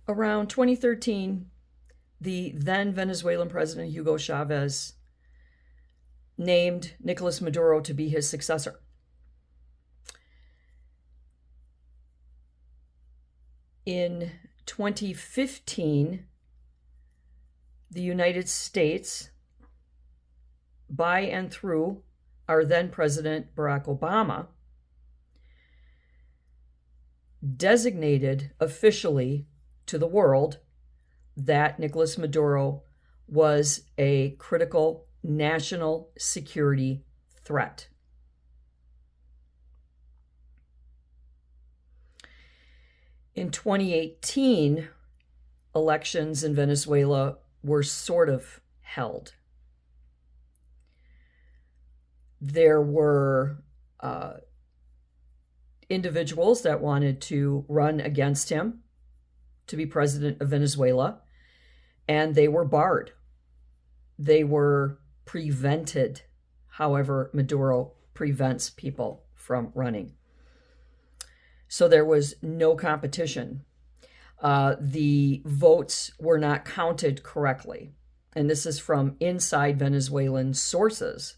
Around 2013, the then Venezuelan president Hugo Chavez named Nicolas Maduro to be his successor. In 2015, the United States, by and through our then President Barack Obama, designated officially to the world that Nicolas Maduro was a critical national security threat. In 2018, elections in Venezuela were sort of held. There were individuals that wanted to run against him to be president of Venezuela, and they were barred. They were prevented, however Maduro prevents people from running. So there was no competition. The votes were not counted correctly. And this is from inside Venezuelan sources.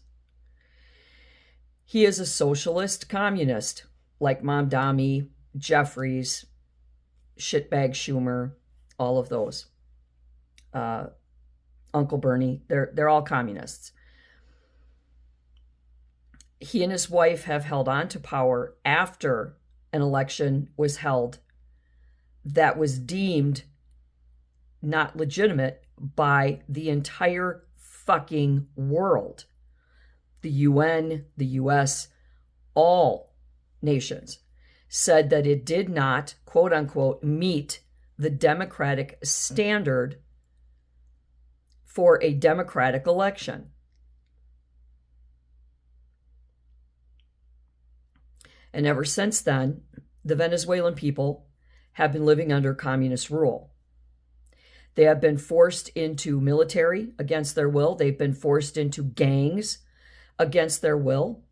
He is a socialist communist, like Mamdani, Jeffries, shitbag Schumer, all of those. Uncle Bernie, they're all communists. He and his wife have held on to power after an election was held that was deemed not legitimate by the entire fucking world. The UN, the US, all nations said that it did not, quote unquote, meet the democratic standard for a democratic election. And ever since then, the Venezuelan people have been living under communist rule. They have been forced into military against their will. They've been forced into gangs against their will.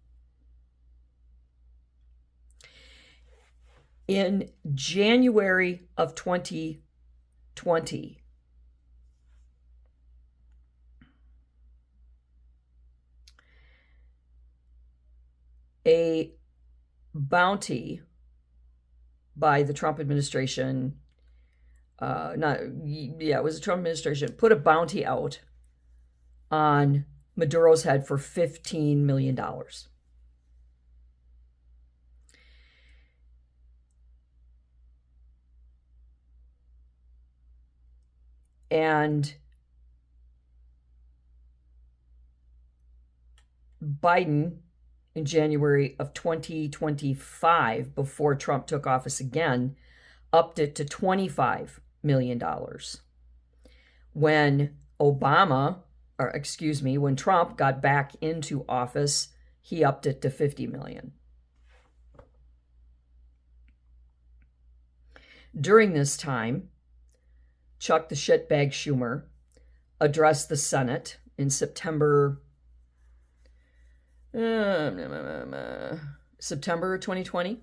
In January of 2020, a bounty by the Trump administration, it was the Trump administration, put a bounty out on Maduro's head for $15 million. And Biden, in January of 2025, before Trump took office again, upped it to $25 million. When when Trump got back into office, he upped it to $50 million. During this time, Chuck the shitbag Schumer addressed the Senate in September 2020,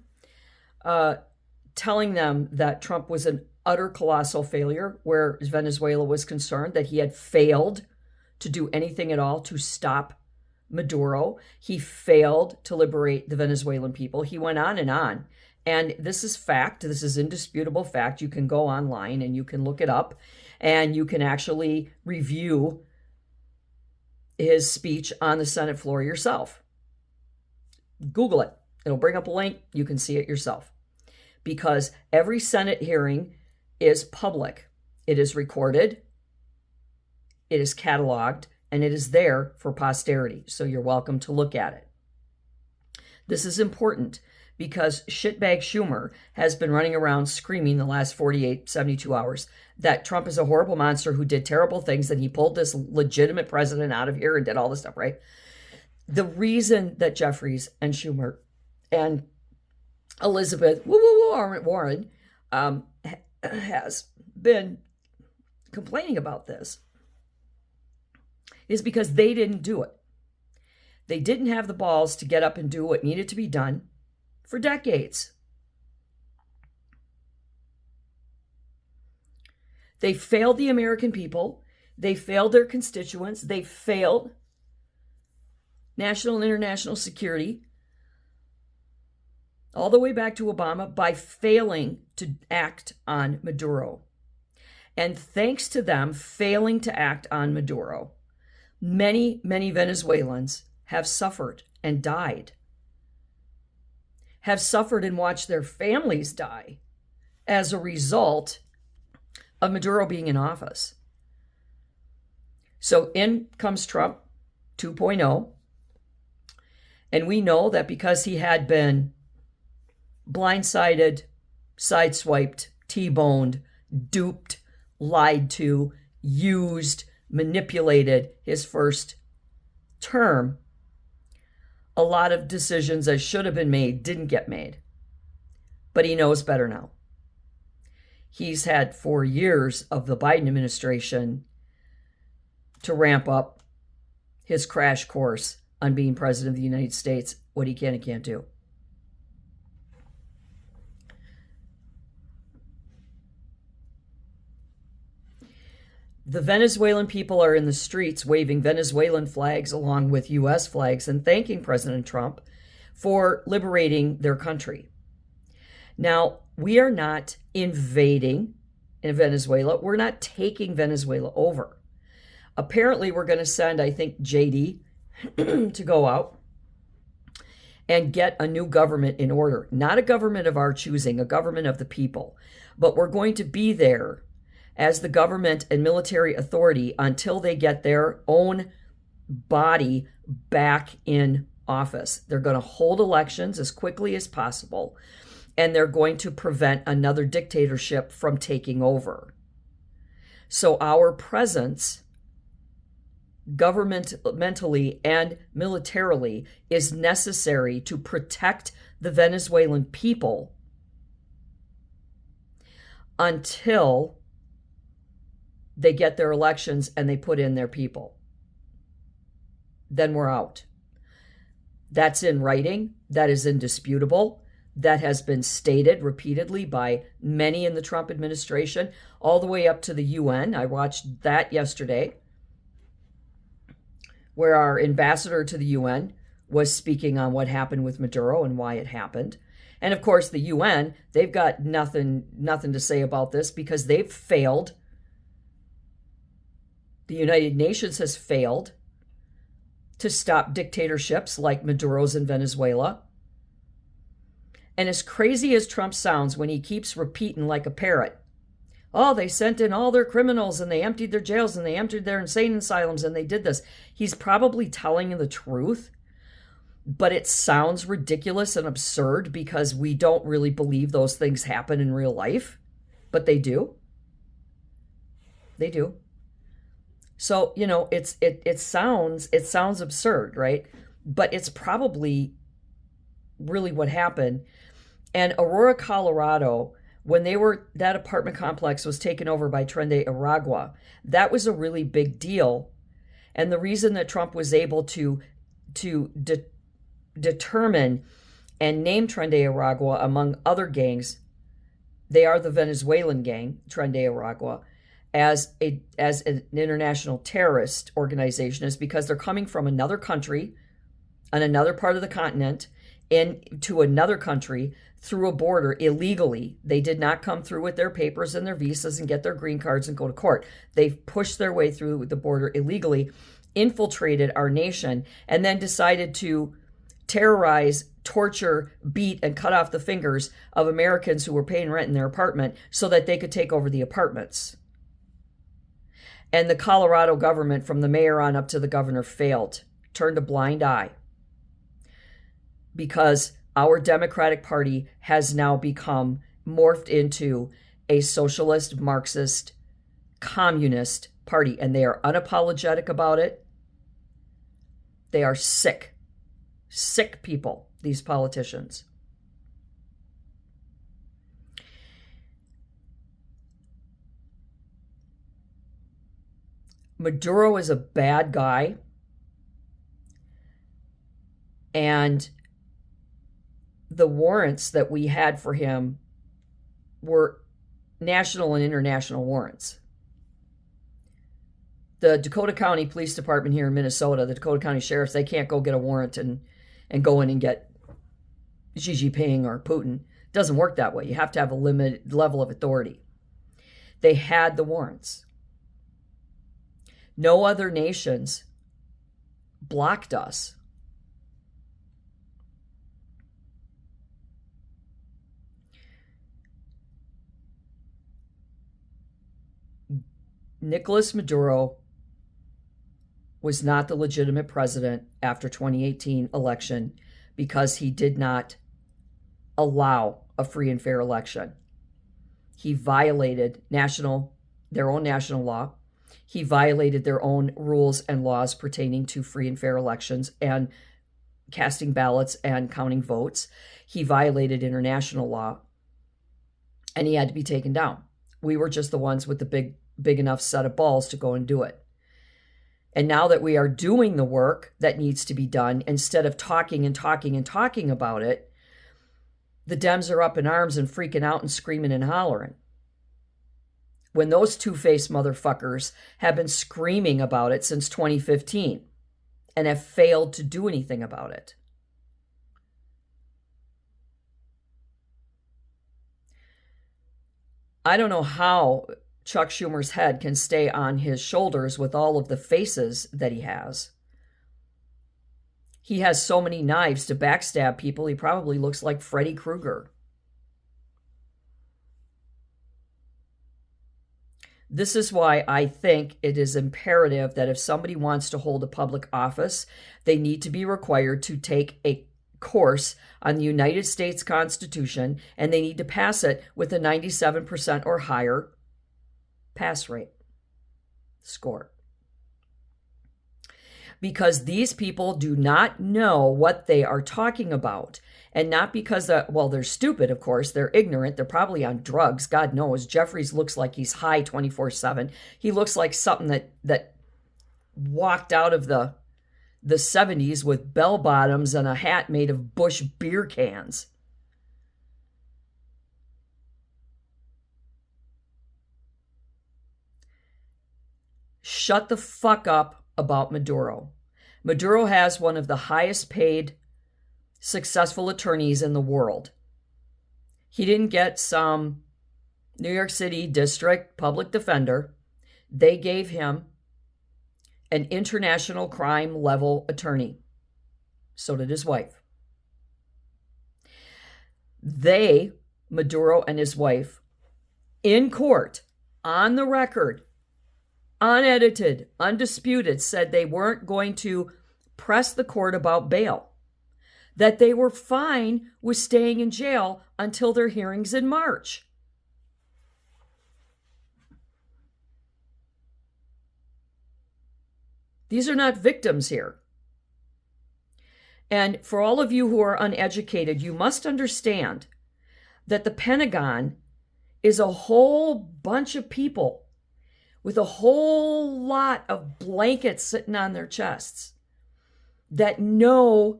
telling them that Trump was an utter colossal failure where Venezuela was concerned, that he had failed to do anything at all to stop Maduro. He failed to liberate the Venezuelan people. He went on and on. And this is fact. This is indisputable fact. You can go online and you can look it up and you can actually review his speech on the Senate floor yourself. Google it. It'll bring up a link. You can see it yourself. Because every Senate hearing is public. It is recorded. It is cataloged. And it is there for posterity. So you're welcome to look at it. This is important because shitbag Schumer has been running around screaming the last 48, 72 hours that Trump is a horrible monster who did terrible things, and he pulled this legitimate president out of here and did all this stuff, right? The reason that Jeffries and Schumer and Elizabeth Warren has been complaining about this is because they didn't do it. They didn't have the balls to get up and do what needed to be done for decades. They failed the American people. They failed their constituents. They failed national and international security, all the way back to Obama, by failing to act on Maduro. And thanks to them failing to act on Maduro, many, many Venezuelans have suffered and died, have suffered and watched their families die as a result of Maduro being in office. So in comes Trump 2.0. And we know that because he had been blindsided, sideswiped, T-boned, duped, lied to, used, manipulated his first term, a lot of decisions that should have been made didn't get made. But he knows better now. He's had 4 years of the Biden administration to ramp up his crash course on being president of the United States, what he can and can't do. The Venezuelan people are in the streets waving Venezuelan flags along with U.S. flags and thanking President Trump for liberating their country. Now, we are not invading in Venezuela. We're not taking Venezuela over. Apparently, we're going to send, I think, JD to go out and get a new government in order. Not a government of our choosing, a government of the people. But we're going to be there as the government and military authority until they get their own body back in office. They're going to hold elections as quickly as possible, and they're going to prevent another dictatorship from taking over. So our presence, governmentally and militarily, is necessary to protect the Venezuelan people until they get their elections and they put in their people. Then we're out. That's in writing. That is indisputable. That has been stated repeatedly by many in the Trump administration, all the way up to the UN. I watched that yesterday, where our ambassador to the UN was speaking on what happened with Maduro and why it happened. And of course, the UN, they've got nothing to say about this because they've failed. The United Nations has failed to stop dictatorships like Maduro's in Venezuela. And as crazy as Trump sounds when he keeps repeating like a parrot, oh, they sent in all their criminals and they emptied their jails and they emptied their insane asylums and they did this. He's probably telling the truth, but it sounds ridiculous and absurd because we don't really believe those things happen in real life, but they do. They do. So, you know, it sounds absurd, right? But it's probably really what happened. And Aurora, Colorado, when that apartment complex was taken over by Tren de Aragua, that was a really big deal. And the reason that Trump was able to determine and name Tren de Aragua among other gangs, they are the Venezuelan gang, Tren de Aragua, as an international terrorist organization, is because they're coming from another country on another part of the continent into another country through a border illegally. They did not come through with their papers and their visas and get their green cards and go to court. They've pushed their way through the border illegally, infiltrated our nation, and then decided to terrorize, torture, beat, and cut off the fingers of Americans who were paying rent in their apartment so that they could take over the apartments. And the Colorado government, from the mayor on up to the governor, failed, turned a blind eye, because our Democratic Party has now become morphed into a socialist, Marxist, communist party, and they are unapologetic about it. They are sick people, these politicians. Maduro is a bad guy, and the warrants that we had for him were national and international warrants. The Dakota County Police Department here in Minnesota, the Dakota County Sheriffs, they can't go get a warrant and go in and get Xi Jinping or Putin. It doesn't work that way. You have to have a limited level of authority. They had the warrants. No other nations blocked us. Nicolas Maduro was not the legitimate president after 2018 election because he did not allow a free and fair election. He violated their own national law. He violated their own rules and laws pertaining to free and fair elections and casting ballots and counting votes. He violated international law, and he had to be taken down. We were just the ones with the big enough set of balls to go and do it. And now that we are doing the work that needs to be done, instead of talking and talking and talking about it, the Dems are up in arms and freaking out and screaming and hollering. When those two-faced motherfuckers have been screaming about it since 2015 and have failed to do anything about it. I don't know how Chuck Schumer's head can stay on his shoulders with all of the faces that he has. He has so many knives to backstab people, he probably looks like Freddy Krueger. This is why I think it is imperative that if somebody wants to hold a public office, they need to be required to take a course on the United States Constitution, and they need to pass it with a 97% or higher pass rate score. Because these people do not know what they are talking about. And not because, they're stupid, of course. They're ignorant. They're probably on drugs. God knows. Jeffries looks like he's high 24/7. He looks like something that walked out of the 70s with bell bottoms and a hat made of Busch beer cans. Shut the fuck up about Maduro. Maduro has one of the highest paid successful attorneys in the world. He didn't get some New York City district public defender. They gave him an international crime level attorney. So did his wife. Maduro and his wife, in court, on the record, unedited, undisputed, said they weren't going to press the court about bail, that they were fine with staying in jail until their hearings in March. These are not victims here. And for all of you who are uneducated, you must understand that the Pentagon is a whole bunch of people with a whole lot of blankets sitting on their chests that know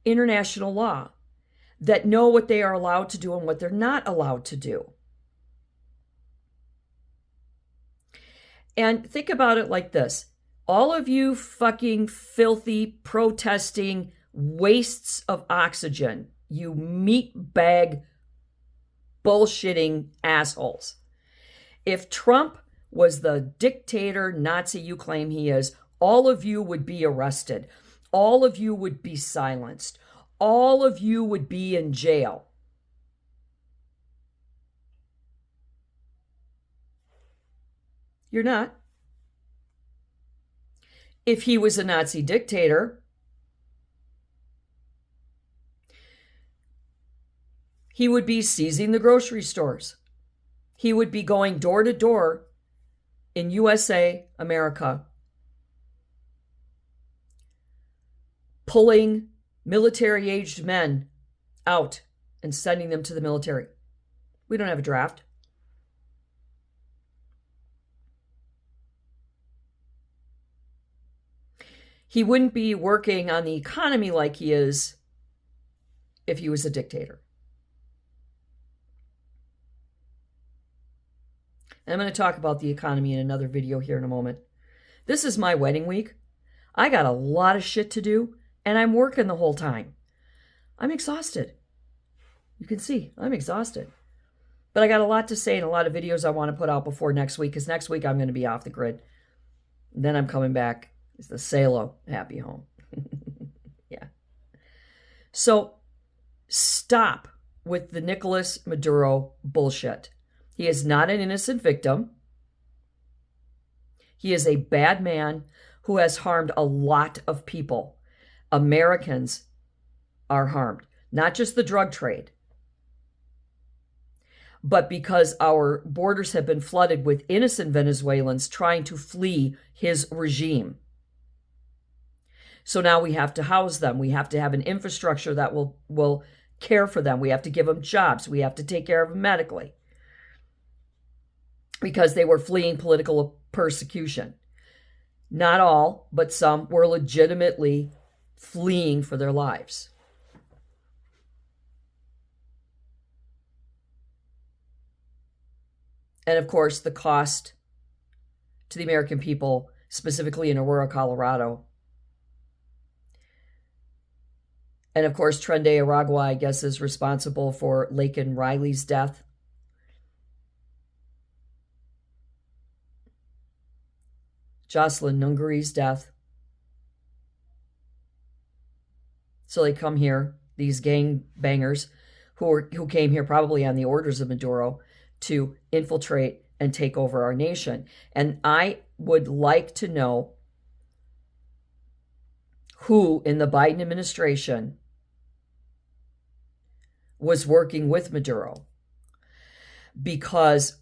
international law, that know what they are allowed to do and what they're not allowed to do. And think about it like this. All of you fucking filthy, protesting wastes of oxygen, you meat bag bullshitting assholes. If Trump was the dictator Nazi you claim he is, all of you would be arrested. All of you would be silenced. All of you would be in jail. You're not. If he was a Nazi dictator, he would be seizing the grocery stores. He would be going door to door in USA, America, pulling military-aged men out and sending them to the military. We don't have a draft. He wouldn't be working on the economy like he is if he was a dictator. And I'm going to talk about the economy in another video here in a moment. This is my wedding week. I got a lot of shit to do, and I'm working the whole time. I'm exhausted. You can see I'm exhausted. But I got a lot to say and a lot of videos I want to put out before next week, because next week I'm going to be off the grid. Then I'm coming back. It's the Salo happy home. Yeah. So stop with the Nicolas Maduro bullshit. He is not an innocent victim. He is a bad man who has harmed a lot of people. Americans are harmed, not just the drug trade, but because our borders have been flooded with innocent Venezuelans trying to flee his regime. So now we have to house them. We have to have an infrastructure that will care for them. We have to give them jobs. We have to take care of them medically, because they were fleeing political persecution. Not all, but some were legitimately fleeing for their lives. And of course, the cost to the American people, specifically in Aurora, Colorado. And of course, Trende Aragua, I guess, is responsible for Laken Riley's death. Jocelyn Nungari's death. So they come here, these gang bangers who came here probably on the orders of Maduro to infiltrate and take over our nation. And I would like to know who in the Biden administration was working with Maduro, because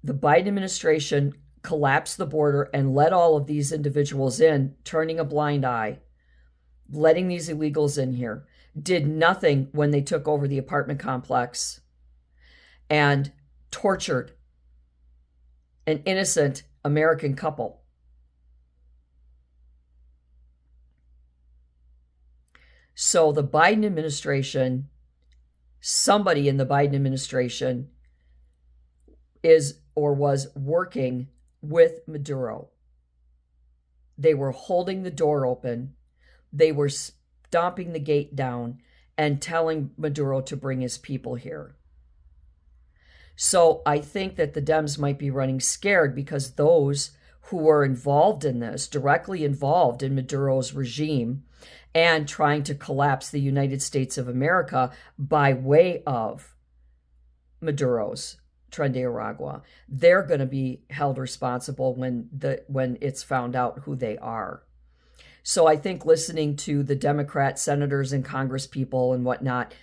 the Biden administration collapsed the border and let all of these individuals in, turning a blind eye, letting these illegals in here, did nothing when they took over the apartment complex and tortured an innocent American couple. So the Biden administration, somebody in the Biden administration is or was working with Maduro. They were holding the door open. They were stomping the gate down and telling Maduro to bring his people here. So I think that the Dems might be running scared, because those who were involved in this, directly involved in Maduro's regime and trying to collapse the United States of America by way of Maduro's Trende Aragua, they're going to be held responsible when it's found out who they are. So I think listening to the Democrat senators and Congress people and whatnot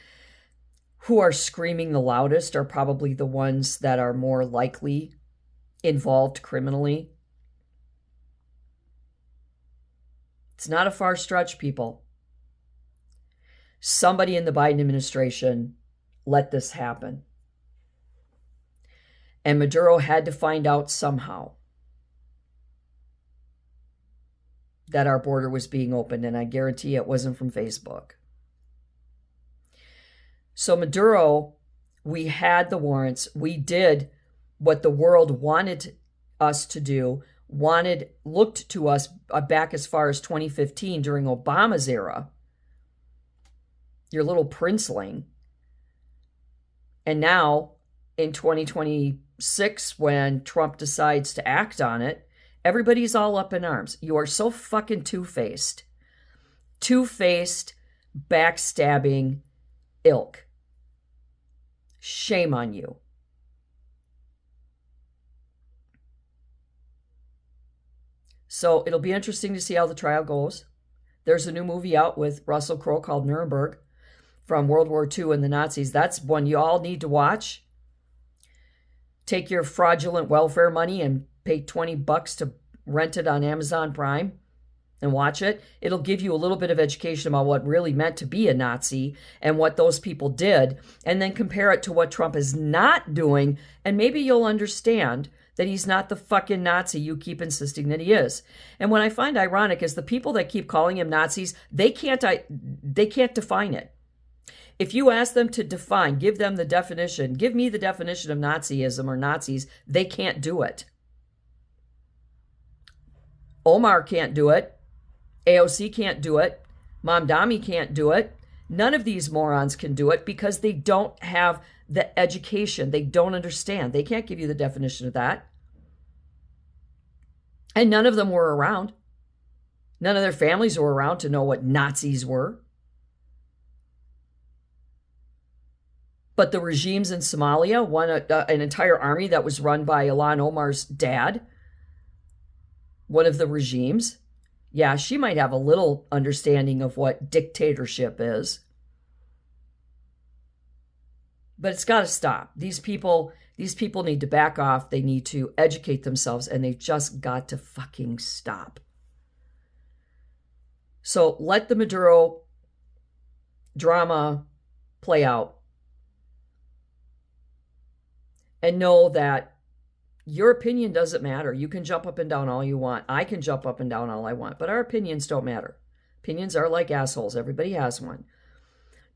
who are screaming the loudest are probably the ones that are more likely involved criminally. It's not a far stretch, people. Somebody in the Biden administration let this happen. And Maduro had to find out somehow that our border was being opened, and I guarantee it wasn't from Facebook. So Maduro, we had the warrants. We did what the world wanted us to do, looked to us back as far as 2015 during Obama's era. Your little princeling. And now in 2026, when Trump decides to act on it, everybody's all up in arms. You are so fucking two-faced. Two-faced, backstabbing ilk. Shame on you. So it'll be interesting to see how the trial goes. There's a new movie out with Russell Crowe called Nuremberg from World War II and the Nazis. That's one you all need to watch. Take your fraudulent welfare money and pay $20 to rent it on Amazon Prime and watch it. It'll give you a little bit of education about what really meant to be a Nazi and what those people did, and then compare it to what Trump is not doing, and maybe you'll understand that he's not the fucking Nazi you keep insisting that he is. And what I find ironic is the people that keep calling him Nazis, they can't define it. If you ask them to define, give them the definition, give me the definition of Nazism or Nazis, they can't do it. Omar can't do it. AOC can't do it. Mamdani can't do it. None of these morons can do it because they don't have the education. They don't understand. They can't give you the definition of that. And none of them were around. None of their families were around to know what Nazis were. But the regimes in Somalia, an entire army that was run by Ilhan Omar's dad, one of the regimes, yeah, she might have a little understanding of what dictatorship is. But it's got to stop. These people need to back off. They need to educate themselves, and they've just got to fucking stop. So let the Maduro drama play out. And know that your opinion doesn't matter. You can jump up and down all you want. I can jump up and down all I want. But our opinions don't matter. Opinions are like assholes. Everybody has one.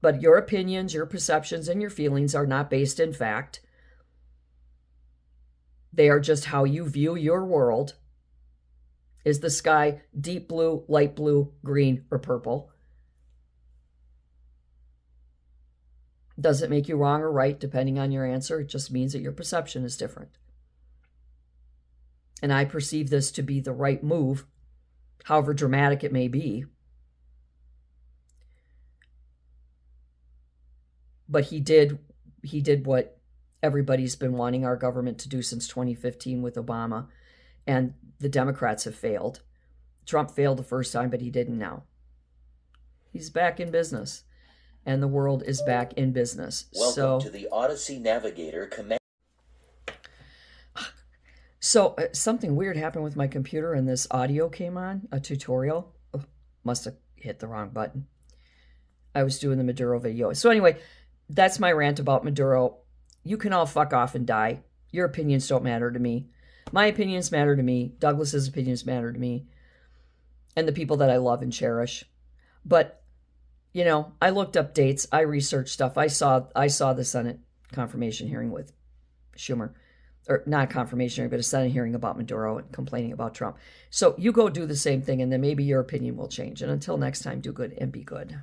But your opinions, your perceptions, and your feelings are not based in fact. They are just how you view your world. Is the sky deep blue, light blue, green, or purple? Does it make you wrong or right depending on your answer? It just means that your perception is different. And I perceive this to be the right move, however dramatic it may be. But he did what everybody's been wanting our government to do since 2015 with Obama, and the Democrats have failed. Trump failed the first time, but he didn't now. He's back in business. And the world is back in business. Welcome to the Odyssey Navigator command. So something weird happened with my computer and this audio came on, a tutorial. Oh, must have hit the wrong button. I was doing the Maduro video. So anyway, that's my rant about Maduro. You can all fuck off and die. Your opinions don't matter to me. My opinions matter to me. Douglas's opinions matter to me. And the people that I love and cherish. But you know, I looked up dates. I researched stuff. I saw the Senate confirmation hearing with Schumer. Or not confirmation hearing, but a Senate hearing about Maduro and complaining about Trump. So you go do the same thing, and then maybe your opinion will change. And until next time, do good and be good.